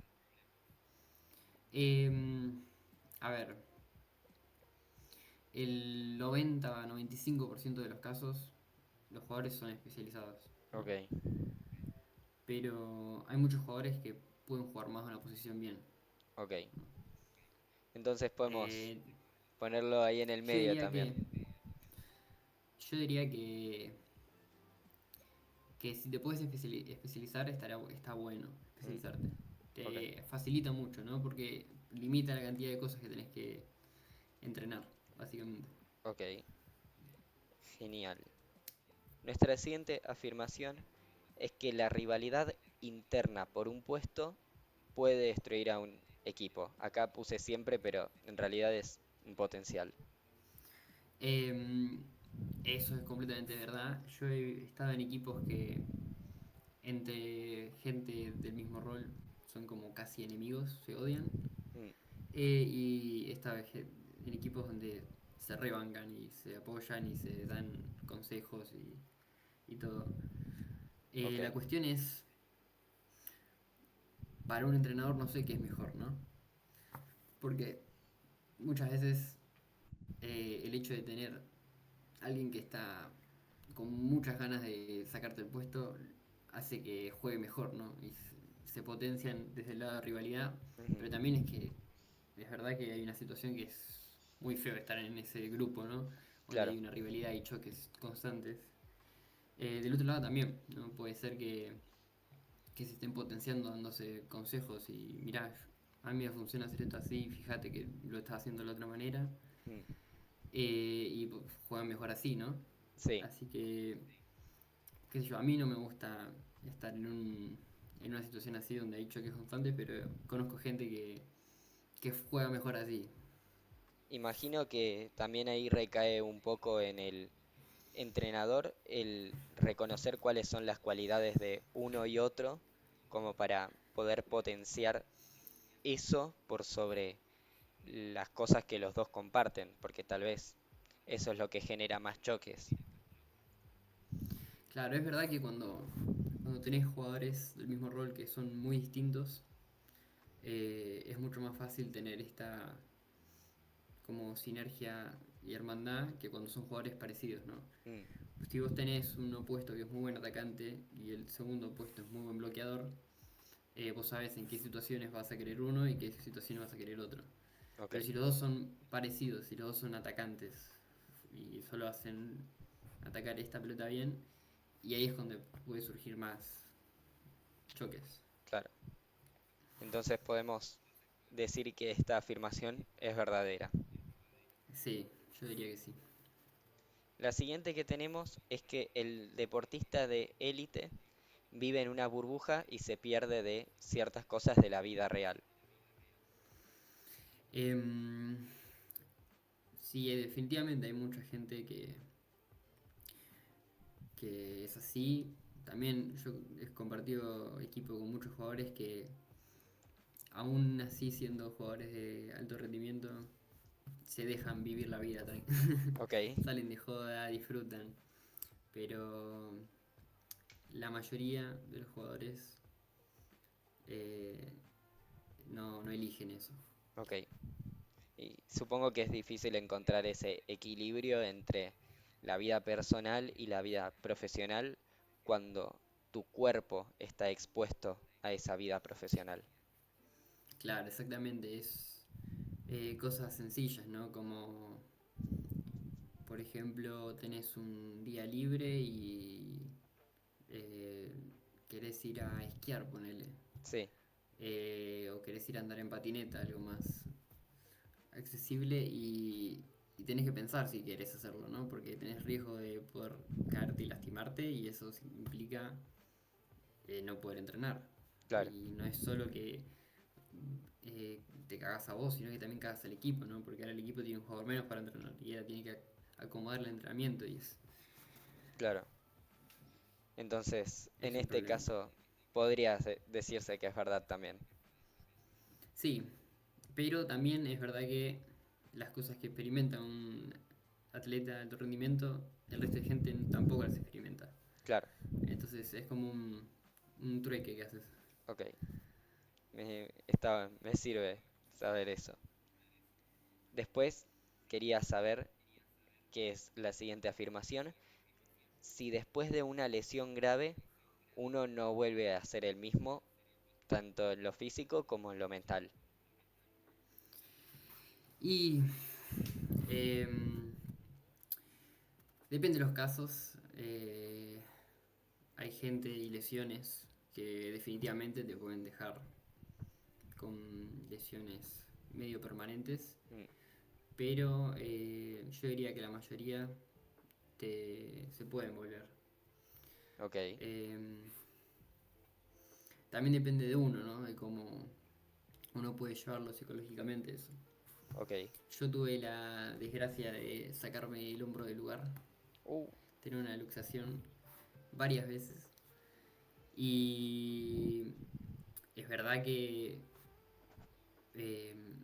em, a ver, el 90-95% de los casos los jugadores son especializados, ¿no? Ok, Pero hay muchos jugadores que pueden jugar más de una posición bien, ok. ¿no? Entonces podemos Eh, ponerlo ahí en el yo medio diría también. yo diría que si te puedes especializar está bueno Mm, especializarte. ok, Te facilita mucho, ¿no? Porque limita la cantidad de cosas que tenés que entrenar, básicamente. ok, genial. Nuestra siguiente afirmación es que la rivalidad interna por un puesto puede destruir a un equipo. Acá puse siempre, pero en realidad es un potencial. Em, Eso es completamente verdad. Yo he estado en equipos que entre gente del mismo rol son como casi enemigos, se odian. Mm, Y he estado en equipos donde se rebancan y se apoyan y se dan consejos y todo. ok, La cuestión es, para un entrenador no sé qué es mejor, ¿no? Porque muchas veces el hecho de tener alguien que está con muchas ganas de sacarte el puesto, hace que juegue mejor, ¿no? Y se potencian desde el lado de rivalidad, Ujú. pero también es que es verdad que hay una situación que es muy feo estar en ese grupo, ¿no? Donde Claro, hay una rivalidad y choques constantes. Del otro lado también, ¿no? Puede ser que se estén potenciando, dándose consejos y mirá, a mí me funciona hacer esto así, fíjate que lo estás haciendo de la otra manera, mm, y pues, juegan mejor así, ¿no? sí. Así que, qué sé yo, a mí no me gusta estar en una situación así donde hay choques constantes, pero conozco gente que juega mejor así. Imagino que también ahí recae un poco en el entrenador el reconocer cuáles son las cualidades de uno y otro, como para poder potenciar eso por sobre las cosas que los dos comparten, porque tal vez eso es lo que genera más choques. Claro, es verdad que cuando tenés jugadores del mismo rol que son muy distintos, es mucho más fácil tener esta como sinergia y hermandad que cuando son jugadores parecidos, ¿no? Mm, Si vos tenés un opuesto que es muy buen atacante y el segundo opuesto es muy buen bloqueador, vos sabés en qué situaciones vas a querer uno y qué situaciones vas a querer otro. ok, Pero si los dos son parecidos, si los dos son atacantes y solo hacen atacar esta pelota bien, y ahí es donde puede surgir más choques. claro. Entonces podemos decir que esta afirmación es verdadera. Sí, yo diría que sí. La siguiente que tenemos es que el deportista de élite vive en una burbuja y se pierde de ciertas cosas de la vida real. Em, sí, definitivamente hay mucha gente que es así. También yo he compartido equipo con muchos jugadores que aún así siendo jugadores de alto rendimiento se dejan vivir la vida también. Ok, Salen de joda, disfrutan. Pero la mayoría de los jugadores eh, no eligen eso. ok. Y supongo que es difícil encontrar ese equilibrio entre la vida personal y la vida profesional cuando tu cuerpo está expuesto a esa vida profesional. Claro, exactamente. Es cosas sencillas, ¿no? Como, por ejemplo, tenés un día libre y eh, querés ir a esquiar, ponele. Sí, O querés ir a andar en patineta, algo más accesible y tenés que pensar si querés hacerlo, ¿no? Porque tenés riesgo de poder caerte y lastimarte y eso implica no poder entrenar. claro, Y no es solo que te cagas a vos, sino que también cagas al equipo, ¿no? Porque ahora el equipo tiene un jugador menos para entrenar y ahora tiene que acomodar el entrenamiento y claro. Entonces, en es un este problema. caso, podría decirse que es verdad también. Sí, pero también es verdad que las cosas que experimenta un atleta de alto rendimiento, el resto de gente tampoco las experimenta. Claro, Entonces es como un trueque que haces. ok. Me sirve saber eso. Después, quería saber qué es la siguiente afirmación. Si después de una lesión grave uno no vuelve a ser el mismo, tanto en lo físico como en lo mental. Y em, depende de los casos. Hay gente y lesiones que definitivamente te pueden dejar con lesiones medio permanentes, Mm, pero yo diría que la mayoría se pueden volver. ok, Em, También depende de uno, ¿no? De cómo uno puede llevarlo psicológicamente eso. ok. Yo tuve la desgracia de sacarme el hombro del lugar, Uh, tener una luxación varias veces y es verdad que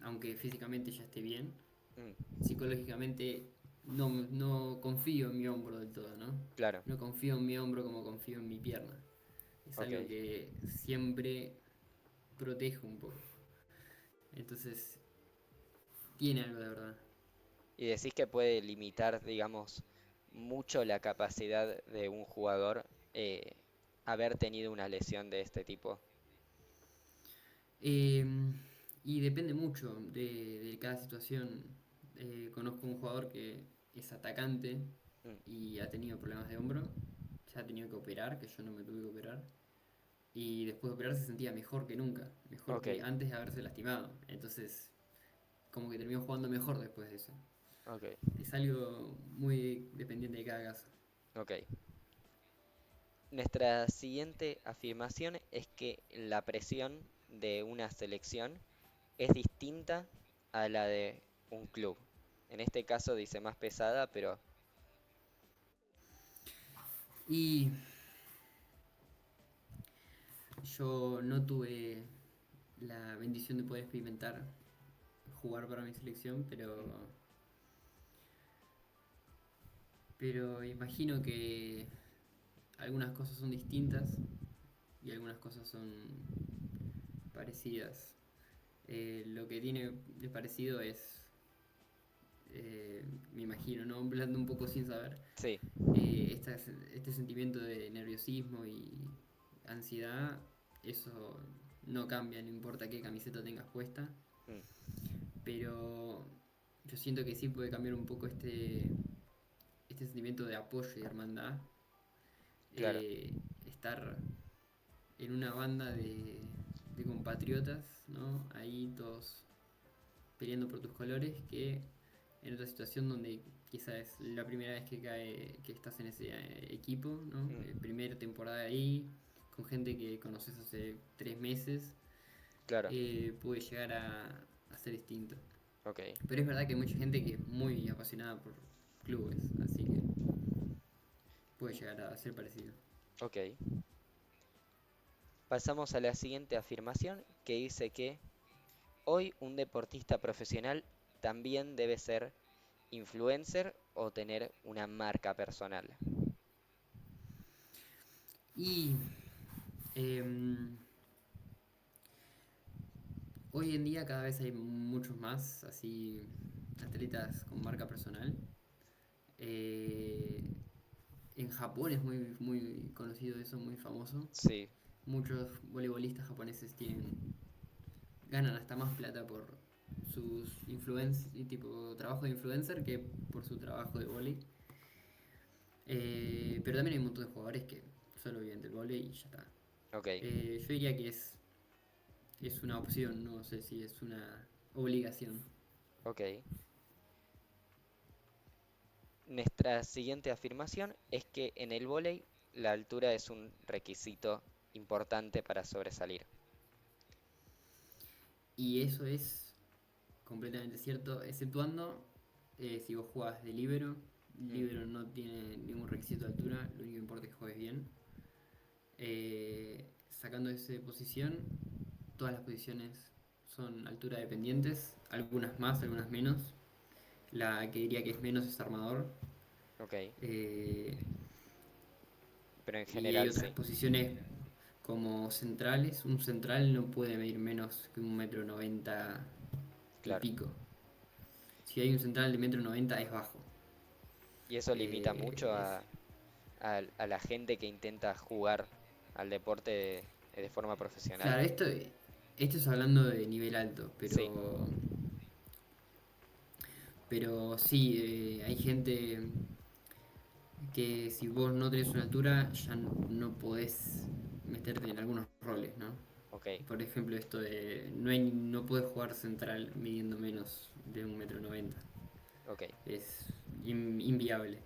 aunque físicamente ya esté bien, mm, psicológicamente no confío en mi hombro del todo, ¿no? claro, No confío en mi hombro como confío en mi pierna. Es ok. algo que siempre protejo un poco. Entonces, tiene algo de verdad. Y decís que puede limitar, digamos, mucho la capacidad de un jugador haber tenido una lesión de este tipo. Eh, y depende mucho de cada situación. Conozco un jugador que es atacante Mm, y ha tenido problemas de hombro. Se ha tenido que operar, que yo no me tuve que operar. Y después de operar se sentía mejor que nunca, mejor ok, que antes de haberse lastimado. Entonces, como que terminó jugando mejor después de eso. ok, Es algo muy dependiente de cada caso. ok. Nuestra siguiente afirmación es que la presión de una selección es distinta a la de un club. En este caso dice más pesada, pero Y yo no tuve la bendición de poder experimentar jugar para mi selección, mm, pero imagino que algunas cosas son distintas y algunas cosas son parecidas. Lo que tiene de parecido es, me imagino, ¿no? Hablando un poco sin saber, sí, este sentimiento de nerviosismo y ansiedad, eso no cambia, no importa qué camiseta tengas puesta, mm, pero yo siento que sí puede cambiar un poco este sentimiento de apoyo y de hermandad, claro, estar en una banda de compatriotas, ¿no? Ahí todos peleando por tus colores, que en otra situación donde quizás es la primera vez que estás en ese equipo, ¿no? mm, Primera temporada ahí, con gente que conoces hace 3 meses, claro, puede llegar a ser distinto. ok, Pero es verdad que hay mucha gente que es muy apasionada por clubes, así que puede llegar a ser parecido. ok. Pasamos a la siguiente afirmación que dice que hoy un deportista profesional también debe ser influencer o tener una marca personal. Y em, hoy en día cada vez hay muchos más así atletas con marca personal. Eh, en Japón es muy conocido eso, muy famoso. Sí, Muchos voleibolistas japoneses ganan hasta más plata por sus y tipo trabajo de influencer que por su trabajo de volei. Pero también hay un montón de jugadores que solo viven del volei y ya está. ok, Yo diría que es una opción, no sé si es una obligación. ok. Nuestra siguiente afirmación es que en el vóley la altura es un requisito importante para sobresalir. Y eso es completamente cierto, exceptuando si vos jugás de líbero. Mm, Líbero no tiene ningún requisito de altura, lo único que importa es que juegues bien. Sacando esa posición, todas las posiciones son altura dependientes, algunas más, algunas menos. La que diría que es menos es armador. ok, Eh, pero en y hay general otras sí, posiciones como centrales. Un central no puede medir menos que 1,90 m y claro. pico. Si hay un central de 1,90 m es bajo. Y eso limita mucho Es, a la gente que intenta jugar al deporte de forma profesional. claro, esto es hablando de nivel alto, Sí, pero sí, hay gente que si vos no tenés una altura ya no podés meterte en algunos roles, ¿no? ok, Por ejemplo, esto de no podés jugar central midiendo menos de 1,90 m. ok, Es inviable.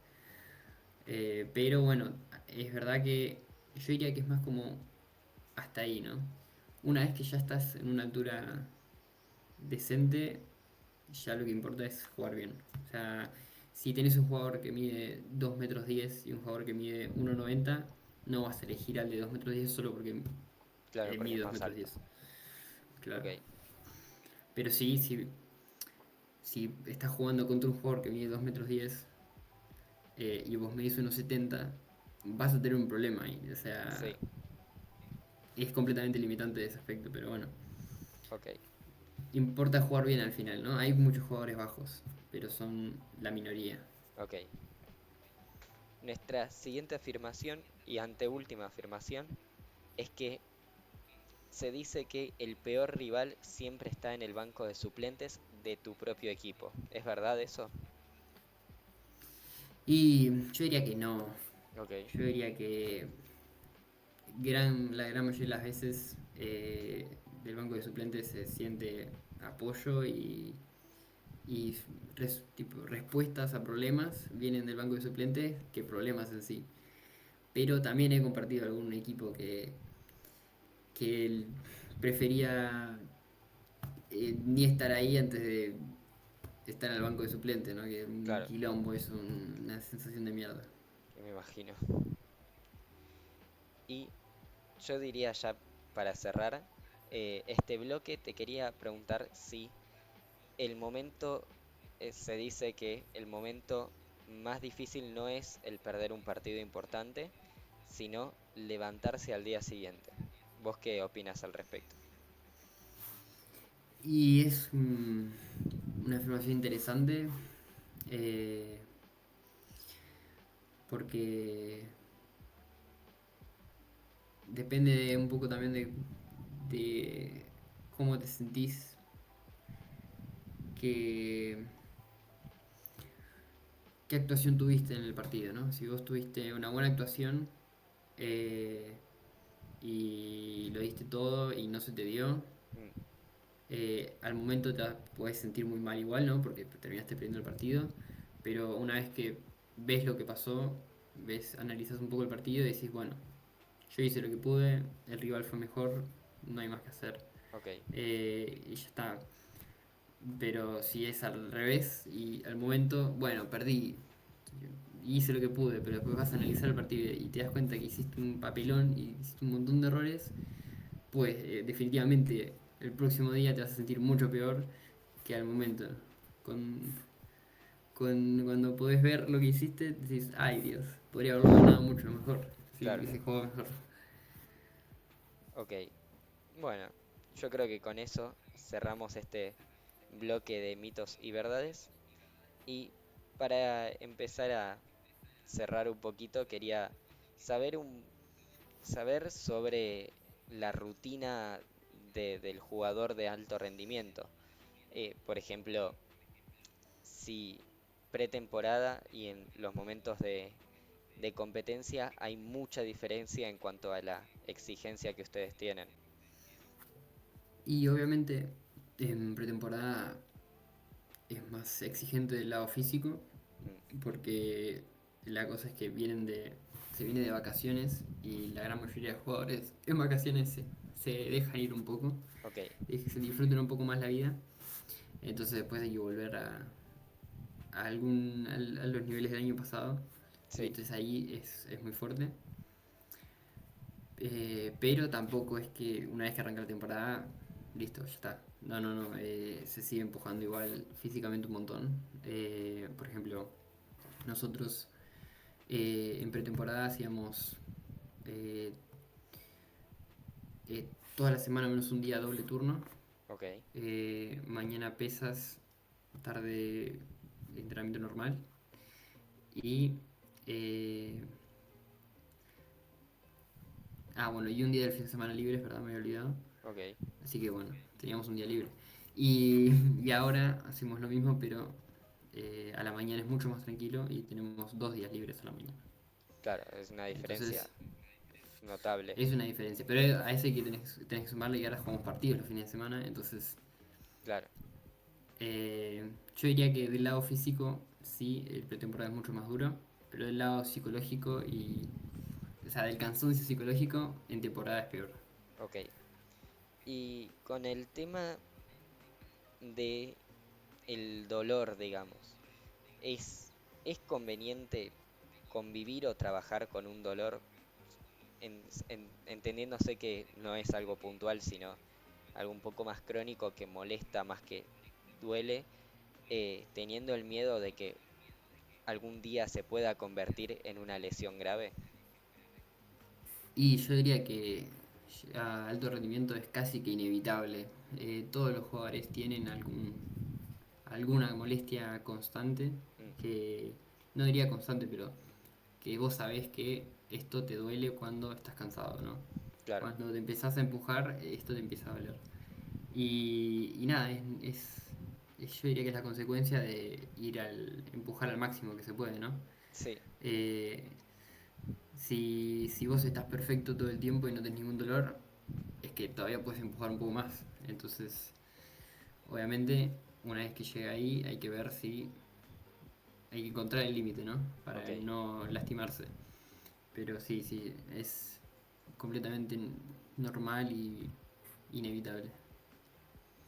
Pero bueno, es verdad que yo diría que es más como hasta ahí, ¿no? Una vez que ya estás en una altura decente, ya lo que importa es jugar bien. O sea, si tenés un jugador que mide 2,10 m y un jugador que mide 1,90 m, no vas a elegir al de 2,10 m solo porque claro, porque mide es dos más metros alto. diez Claro. Ok, Pero sí, si estás jugando contra un jugador que mide 2,10 m y vos medís 1,70 m, vas a tener un problema ahí. O sea, sí, es completamente limitante de ese aspecto, pero bueno. ok, Importa jugar bien al final, ¿no? Hay muchos jugadores bajos, pero son la minoría. ok. Nuestra siguiente afirmación y anteúltima afirmación es que se dice que el peor rival siempre está en el banco de suplentes de tu propio equipo. ¿Es verdad eso? Y yo diría que no. Ok, Yo diría que la gran mayoría de las veces del banco de suplentes se siente apoyo y tipo, respuestas a problemas vienen del banco de suplentes que problemas en sí. Pero también he compartido algún equipo que él prefería ni estar ahí antes de estar en el banco de suplentes, ¿no? Que un claro, quilombo es una sensación de mierda. que me imagino. Y yo diría ya para cerrar este bloque, te quería preguntar si el momento, se dice que el momento más difícil no es el perder un partido importante, sino levantarse al día siguiente. ¿Vos qué opinas al respecto? Y es una afirmación interesante porque depende un poco también de cómo te sentís, que, qué actuación tuviste en el partido, ¿no? Si vos tuviste una buena actuación eh, y lo diste todo y no se te dio, Mm, al momento te puedes sentir muy mal igual, ¿no? Porque terminaste perdiendo el partido, pero una vez que ves lo que pasó, analizas un poco el partido y decís, bueno, yo hice lo que pude, el rival fue mejor, no hay más que hacer. ok, Y ya está. Pero si es al revés y al momento, bueno, perdí, hice lo que pude, pero después vas a analizar el partido y te das cuenta que hiciste un papelón y hiciste un montón de errores, pues definitivamente el próximo día te vas a sentir mucho peor que al momento. Con, cuando podés ver lo que hiciste, decís, ay Dios, podría haberlo ganado mucho mejor si claro, hubiese jugado mejor. ok. Bueno, yo creo que con eso cerramos este bloque de mitos y verdades. Y para empezar a cerrar un poquito, quería saber saber sobre la rutina del jugador de alto rendimiento. Por ejemplo, si pretemporada y en los momentos de competencia hay mucha diferencia en cuanto a la exigencia que ustedes tienen. Y obviamente en pretemporada es más exigente del lado físico, Mm, porque la cosa es que se viene de vacaciones y la gran mayoría de jugadores en vacaciones se dejan ir un poco, ok, se disfruten un poco más la vida, entonces después hay que volver a los niveles del año pasado, y sí, entonces ahí es muy fuerte. Pero tampoco es que una vez que arranca la temporada, listo, ya está. No, no, no, se sigue empujando igual físicamente un montón. Por ejemplo, nosotros en pretemporada hacíamos eh, toda la semana menos un día doble turno. ok, Mañana pesas, tarde entrenamiento normal. Y... eh, bueno, y un día del fin de semana libre, es verdad, me había olvidado. ok, Así que bueno, teníamos un día libre. Y, y ahora hacemos lo mismo, pero a la mañana es mucho más tranquilo y tenemos 2 días libres a la mañana. claro, es una diferencia Entonces notable, es una diferencia. Pero a ese que tenés que sumarle que ahora jugamos partidos los fines de semana. Entonces claro, yo diría que del lado físico sí, el pretemporada es mucho más duro. Pero del lado psicológico o sea, del cansancio psicológico en temporada es peor. ok. Y con el tema de el dolor, digamos, es conveniente convivir o trabajar con un dolor, entendiéndose que no es algo puntual, sino algo un poco más crónico que molesta más que duele, teniendo el miedo de que algún día se pueda convertir en una lesión grave. Y yo diría que a alto rendimiento es casi que inevitable. Todos los jugadores tienen alguna molestia constante, Mm, que no diría constante, pero que vos sabés que esto te duele cuando estás cansado, ¿no? claro, Cuando te empezás a empujar, esto te empieza a doler. Y nada, yo diría que es la consecuencia de empujar al máximo que se puede, ¿no? sí, Eh, si vos estás perfecto todo el tiempo y no tenés ningún dolor, es que todavía puedes empujar un poco más. Entonces, obviamente, una vez que llega ahí, hay que ver si hay que encontrar el límite, ¿no? ok. Para no lastimarse. Pero sí, sí, es completamente normal y inevitable.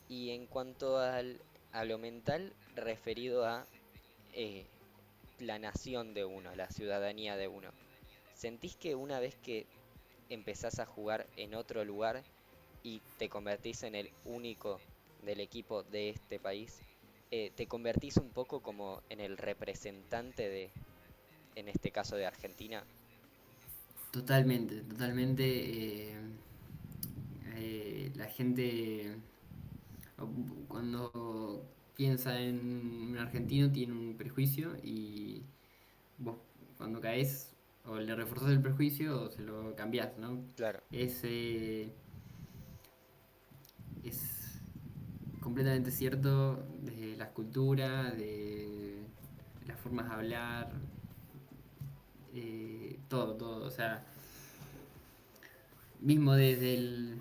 Y en cuanto a lo mental, referido a eh, la nación de uno, la ciudadanía de uno, ¿sentís que una vez que empezás a jugar en otro lugar y te convertís en el único del equipo de este país, te convertís un poco como en el representante de, en este caso de Argentina? Totalmente, totalmente. La gente cuando piensa en un argentino tiene un prejuicio y vos cuando caes o le reforzás el prejuicio o se lo cambiás, ¿no? Claro, Es, eh, es completamente cierto de la cultura, de las formas de hablar, todo, todo. O sea, mismo desde el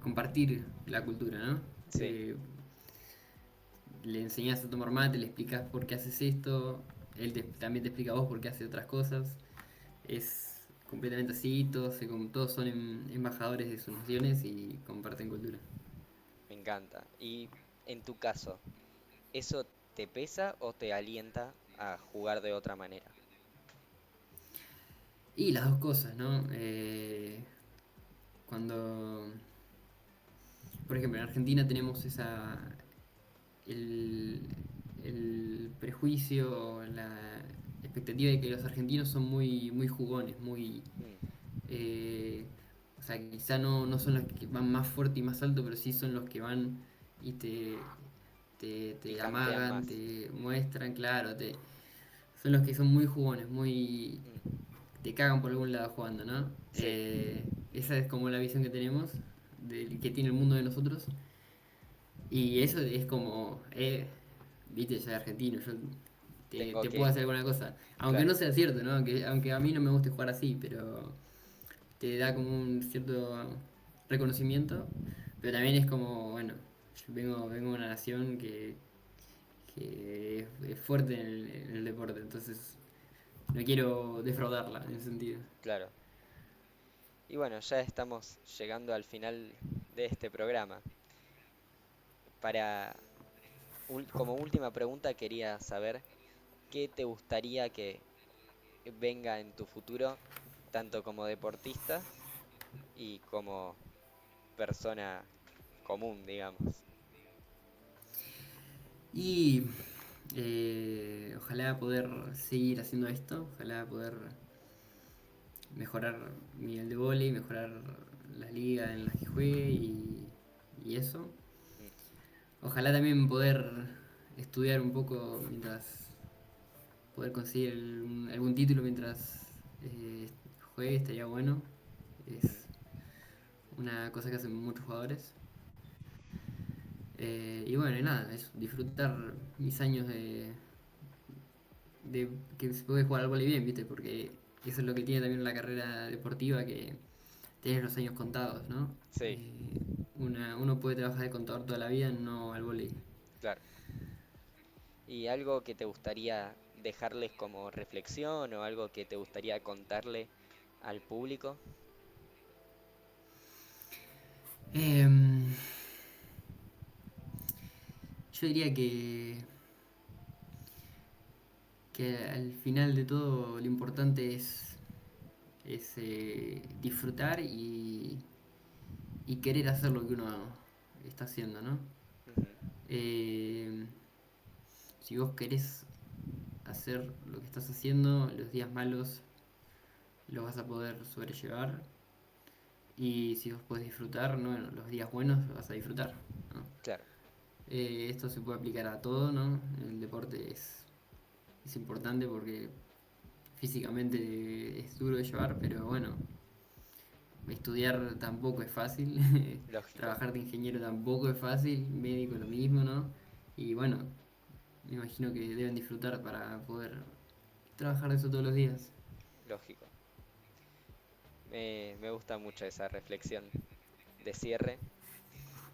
compartir la cultura, ¿no? sí, Eh, Le enseñas a tomar mate, le explicas por qué haces esto, también te explica a vos por qué hace otras cosas. Es completamente así, todos son embajadores de sus naciones y comparten cultura. me encanta. Y en tu caso, ¿eso te pesa o te alienta a jugar de otra manera? Y las dos cosas, ¿no? Cuando, por ejemplo, en Argentina tenemos el, el prejuicio, la expectativa de que los argentinos son muy, muy jugones, muy. Mm, eh, o sea, quizá no son los que van más fuerte y más alto, pero sí son los que van y te picantean amagan, más. te muestran, claro, son los que son muy jugones, muy. Mm, Te cagan por algún lado jugando, ¿no? sí, Esa es como la visión que tenemos, que tiene el mundo de nosotros. Y eso es como, viste, yo soy argentino, yo tengo te puedo que, hacer alguna cosa. Aunque no claro, sea cierto, ¿no? Aunque a mí no me guste jugar así, pero te da como un cierto reconocimiento. Pero también es como, bueno, yo vengo de una nación que es fuerte en el deporte, entonces no quiero defraudarla en ese sentido. claro. Y bueno, ya estamos llegando al final de este programa. Para, como última pregunta, quería saber qué te gustaría que venga en tu futuro, tanto como deportista y como persona común, digamos. Y ojalá poder seguir haciendo esto, ojalá poder mejorar mi nivel de vóley, mejorar las ligas en las que juegue y eso. Mm, Ojalá también poder estudiar un poco mientras poder conseguir algún título mientras juegue, estaría bueno. mm, Es una cosa que hacen muchos jugadores. Y bueno, y nada, eso, disfrutar mis años de que se puede jugar al vóley bien, ¿viste? Porque eso es lo que tiene también la carrera deportiva, que tienes los años contados, ¿no? sí, Uno puede trabajar de contador toda la vida, no al vóley. claro. ¿Y algo que te gustaría dejarles como reflexión o algo que te gustaría contarle al público? Em, yo diría que al final de todo lo importante es disfrutar y querer hacer lo que uno está haciendo, ¿no? Ujú, Eh, si vos querés hacer lo que estás haciendo, los días malos los vas a poder sobrellevar y si vos podés disfrutar, ¿no? Bueno, los días buenos los vas a disfrutar, ¿no? claro, Esto se puede aplicar a todo, ¿no? El deporte es es importante porque físicamente es duro de llevar, pero bueno, estudiar tampoco es fácil, Lógico, trabajar de ingeniero tampoco es fácil, médico lo mismo, ¿no? Y bueno, me imagino que deben disfrutar para poder trabajar de eso todos los días. lógico. Me gusta mucho esa reflexión de cierre.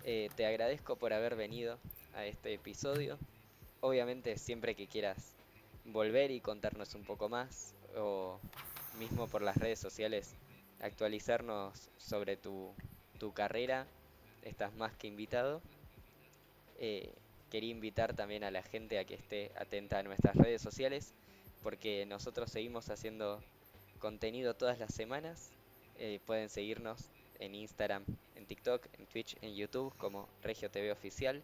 Te agradezco por haber venido a este episodio. Obviamente, siempre que quieras volver y contarnos un poco más, o mismo por las redes sociales, actualizarnos sobre tu carrera, estás más que invitado. Eh, Quería invitar también a la gente a que esté atenta a nuestras redes sociales, porque nosotros seguimos haciendo contenido todas las semanas. Pueden seguirnos en Instagram, en TikTok, en Twitch, en YouTube como Regio TV Oficial.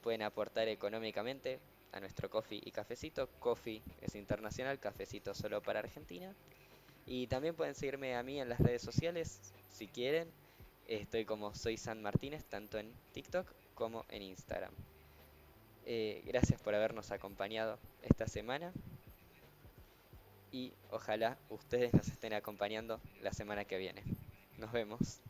Pueden aportar económicamente a nuestro Coffee y Cafecito. Coffee es internacional, Cafecito solo para Argentina. Y también pueden seguirme a mí en las redes sociales si quieren. Estoy como soy San Martínez, tanto en TikTok como en Instagram. Gracias por habernos acompañado esta semana y ojalá ustedes nos estén acompañando la semana que viene. Nos vemos.